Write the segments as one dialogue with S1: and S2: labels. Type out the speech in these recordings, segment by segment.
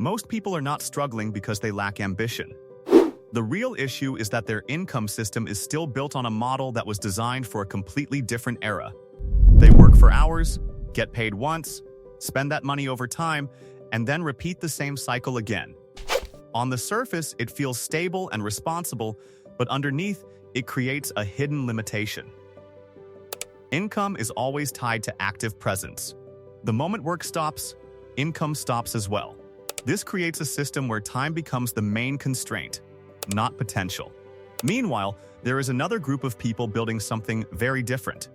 S1: Most people are not struggling because they lack ambition. The real issue is that their income system is still built on a model that was designed for a completely different era. They work for hours, get paid once, spend that money over time, and then repeat the same cycle again. On the surface, it feels stable and responsible, but underneath, it creates a hidden limitation. Income is always tied to active presence. The moment work stops, income stops as well. This creates a system where time becomes the main constraint, not potential. Meanwhile, there is another group of people building something very different.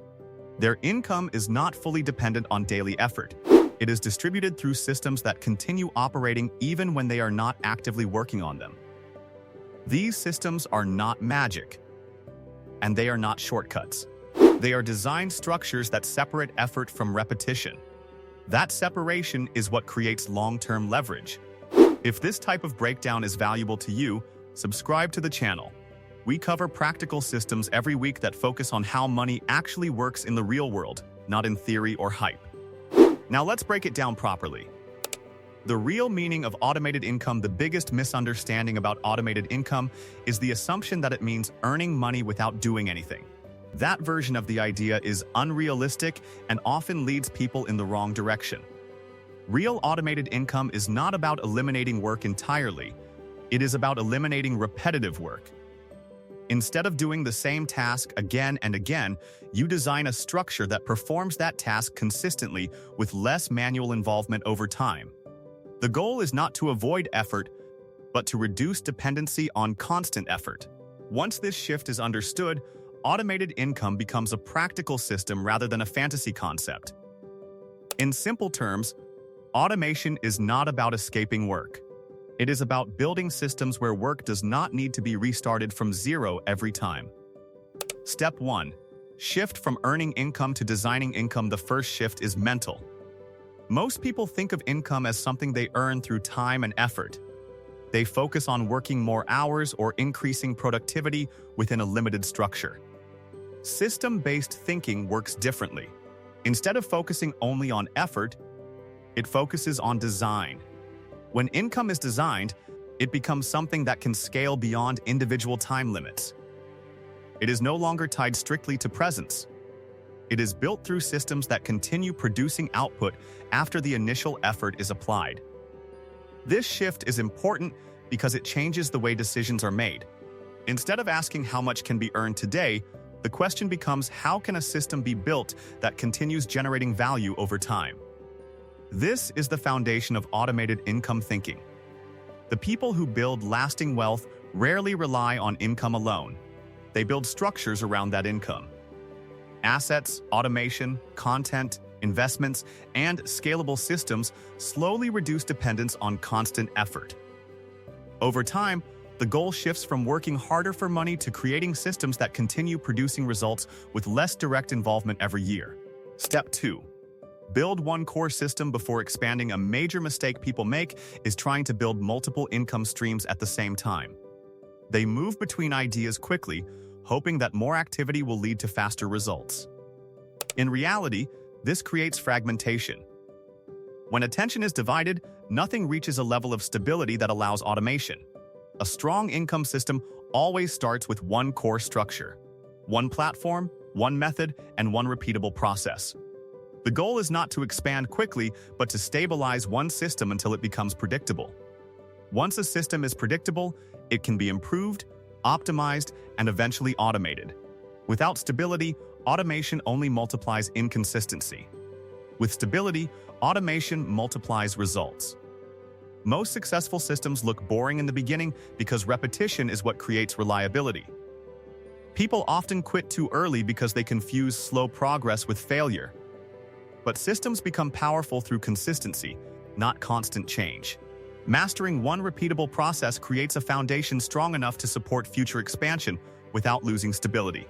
S1: Their income is not fully dependent on daily effort. It is distributed through systems that continue operating even when they are not actively working on them. These systems are not magic, and they are not shortcuts. They are designed structures that separate effort from repetition. That separation is what creates long-term leverage. If this type of breakdown is valuable to you, subscribe to the channel. We cover practical systems every week that focus on how money actually works in the real world, not in theory or hype. Now let's break it down properly. The real meaning of automated income. The biggest misunderstanding about automated income is the assumption that it means earning money without doing anything. That version of the idea is unrealistic and often leads people in the wrong direction. Real automated income is not about eliminating work entirely. It is about eliminating repetitive work. Instead of doing the same task again and again, you design a structure that performs that task consistently with less manual involvement over time. The goal is not to avoid effort, but to reduce dependency on constant effort. Once this shift is understood, automated income becomes a practical system rather than a fantasy concept. In simple terms, automation is not about escaping work. It is about building systems where work does not need to be restarted from zero every time. Step 1. Shift from earning income to designing income. The first shift is mental. Most people think of income as something they earn through time and effort. They focus on working more hours or increasing productivity within a limited structure. System-based thinking works differently. Instead of focusing only on effort, it focuses on design. When income is designed, it becomes something that can scale beyond individual time limits. It is no longer tied strictly to presence. It is built through systems that continue producing output after the initial effort is applied. This shift is important because it changes the way decisions are made. Instead of asking how much can be earned today, the question becomes, how can a system be built that continues generating value over time? This is the foundation of automated income thinking. The people who build lasting wealth rarely rely on income alone. They build structures around that income. Assets, automation, content, investments, and scalable systems slowly reduce dependence on constant effort. Over time, the goal shifts from working harder for money to creating systems that continue producing results with less direct involvement every year. Step 2. Build one core system before expanding. A major mistake people make is trying to build multiple income streams at the same time. They move between ideas quickly, hoping that more activity will lead to faster results. In reality, this creates fragmentation. When attention is divided, nothing reaches a level of stability that allows automation. A strong income system always starts with one core structure, one platform, one method, and one repeatable process. The goal is not to expand quickly, but to stabilize one system until it becomes predictable. Once a system is predictable, it can be improved, optimized, and eventually automated. Without stability, automation only multiplies inconsistency. With stability, automation multiplies results. Most successful systems look boring in the beginning because repetition is what creates reliability. People often quit too early because they confuse slow progress with failure. But systems become powerful through consistency, not constant change. Mastering one repeatable process creates a foundation strong enough to support future expansion without losing stability.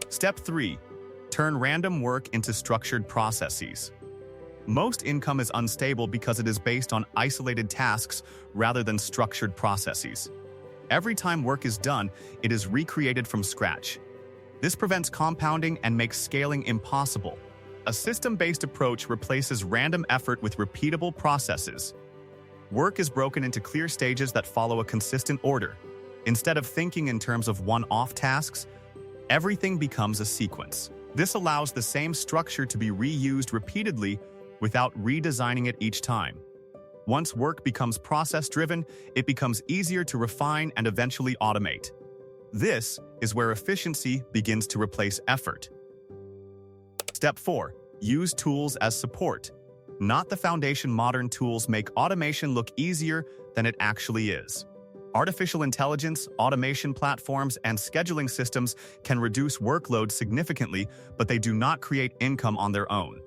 S1: Step 3. Turn random work into structured processes. Most income is unstable because it is based on isolated tasks rather than structured processes. Every time work is done, it is recreated from scratch. This prevents compounding and makes scaling impossible. A system-based approach replaces random effort with repeatable processes. Work is broken into clear stages that follow a consistent order. Instead of thinking in terms of one-off tasks, everything becomes a sequence. This allows the same structure to be reused repeatedly without redesigning it each time. Once work becomes process-driven, it becomes easier to refine and eventually automate. This is where efficiency begins to replace effort. Step 4. Use tools as support. Not the foundation. Modern tools make automation look easier than it actually is. Artificial intelligence, automation platforms, and scheduling systems can reduce workload significantly, but they do not create income on their own.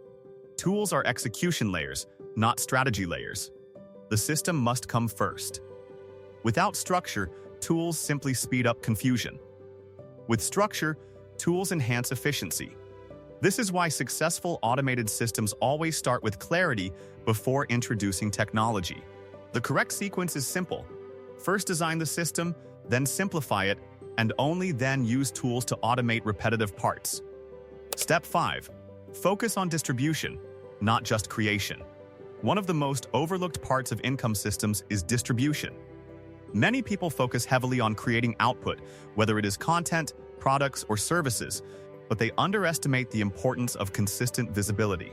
S1: Tools are execution layers, not strategy layers. The system must come first. Without structure, tools simply speed up confusion. With structure, tools enhance efficiency. This is why successful automated systems always start with clarity before introducing technology. The correct sequence is simple. First design the system, then simplify it, and only then use tools to automate repetitive parts. Step 5. Focus on distribution, not just creation. One of the most overlooked parts of income systems is distribution. Many people focus heavily on creating output, whether it is content, products, or services, but they underestimate the importance of consistent visibility.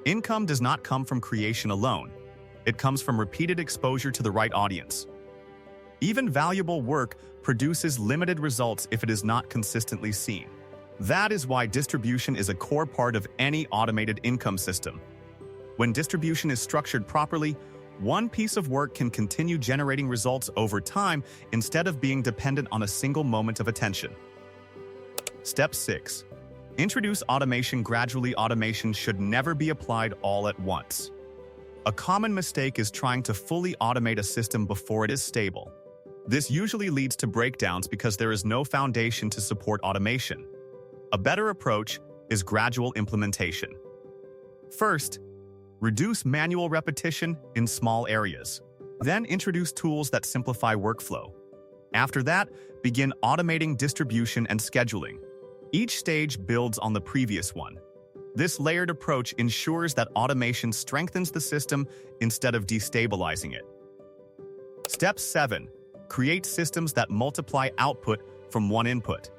S1: Income does not come from creation alone. It comes from repeated exposure to the right audience. Even valuable work produces limited results if it is not consistently seen. That is why distribution is a core part of any automated income system. When distribution is structured properly, one piece of work can continue generating results over time instead of being dependent on a single moment of attention. Step 6. Introduce automation gradually. Automation should never be applied all at once. A common mistake is trying to fully automate a system before it is stable. This usually leads to breakdowns because there is no foundation to support automation. A better approach is gradual implementation. First, reduce manual repetition in small areas. Then introduce tools that simplify workflow. After that, begin automating distribution and scheduling. Each stage builds on the previous one. This layered approach ensures that automation strengthens the system instead of destabilizing it. Step 7. Create systems that multiply output from one input.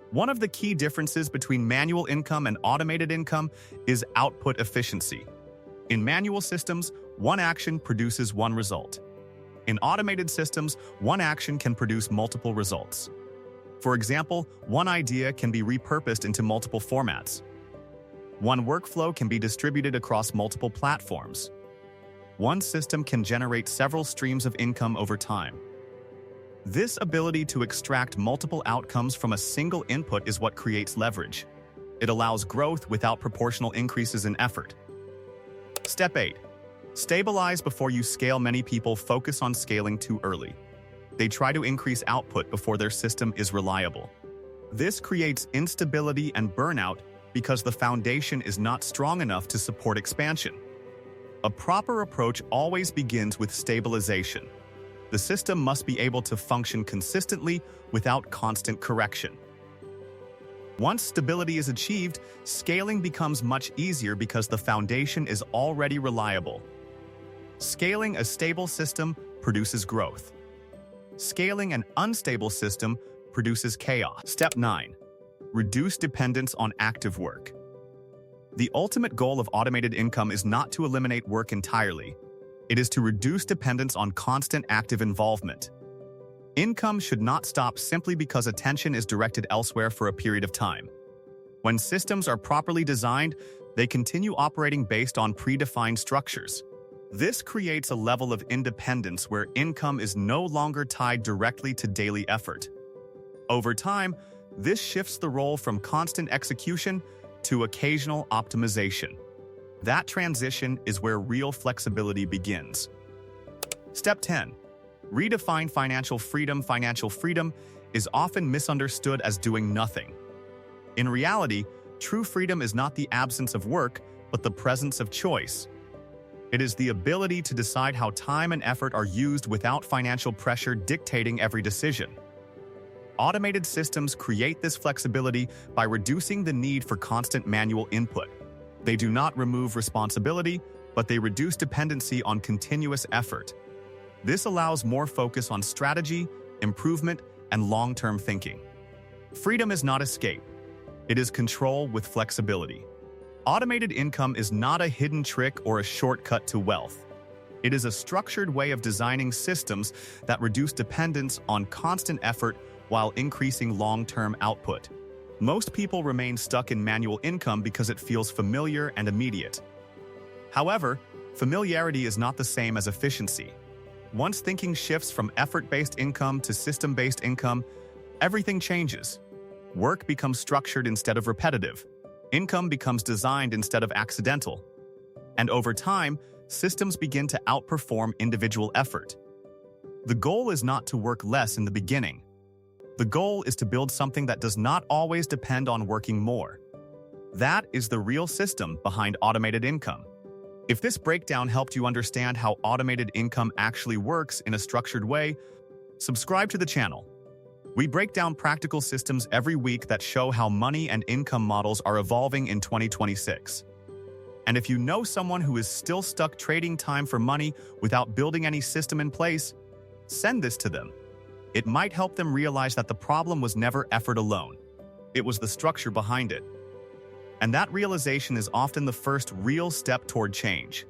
S1: One of the key differences between manual income and automated income is output efficiency. In manual systems, one action produces one result. In automated systems, one action can produce multiple results. For example, one idea can be repurposed into multiple formats. One workflow can be distributed across multiple platforms. One system can generate several streams of income over time. This ability to extract multiple outcomes from a single input is what creates leverage. It allows growth without proportional increases in effort. Step 8. Stabilize before you scale. Many people focus on scaling too early. They try to increase output before their system is reliable. This creates instability and burnout because the foundation is not strong enough to support expansion. A proper approach always begins with stabilization. The system must be able to function consistently without constant correction. Once stability is achieved, scaling becomes much easier because the foundation is already reliable. Scaling a stable system produces growth. Scaling an unstable system produces chaos. Step 9. Reduce dependence on active work. The ultimate goal of automated income is not to eliminate work entirely. It is to reduce dependence on constant active involvement. Income should not stop simply because attention is directed elsewhere for a period of time. When systems are properly designed, they continue operating based on predefined structures. This creates a level of independence where income is no longer tied directly to daily effort. Over time, this shifts the role from constant execution to occasional optimization. That transition is where real flexibility begins. Step 10. Redefine financial freedom. Financial freedom is often misunderstood as doing nothing. In reality, true freedom is not the absence of work, but the presence of choice. It is the ability to decide how time and effort are used without financial pressure dictating every decision. Automated systems create this flexibility by reducing the need for constant manual input. They do not remove responsibility, but they reduce dependency on continuous effort. This allows more focus on strategy, improvement, and long-term thinking. Freedom is not escape. It is control with flexibility. Automated income is not a hidden trick or a shortcut to wealth. It is a structured way of designing systems that reduce dependence on constant effort while increasing long-term output. Most people remain stuck in manual income because it feels familiar and immediate. However, familiarity is not the same as efficiency. Once thinking shifts from effort-based income to system-based income, everything changes. Work becomes structured instead of repetitive. Income becomes designed instead of accidental. And over time, systems begin to outperform individual effort. The goal is not to work less in the beginning. The goal is to build something that does not always depend on working more. That is the real system behind automated income. If this breakdown helped you understand how automated income actually works in a structured way, subscribe to the channel. We break down practical systems every week that show how money and income models are evolving in 2026. And if you know someone who is still stuck trading time for money without building any system in place, send this to them. It might help them realize that the problem was never effort alone. It was the structure behind it. And that realization is often the first real step toward change.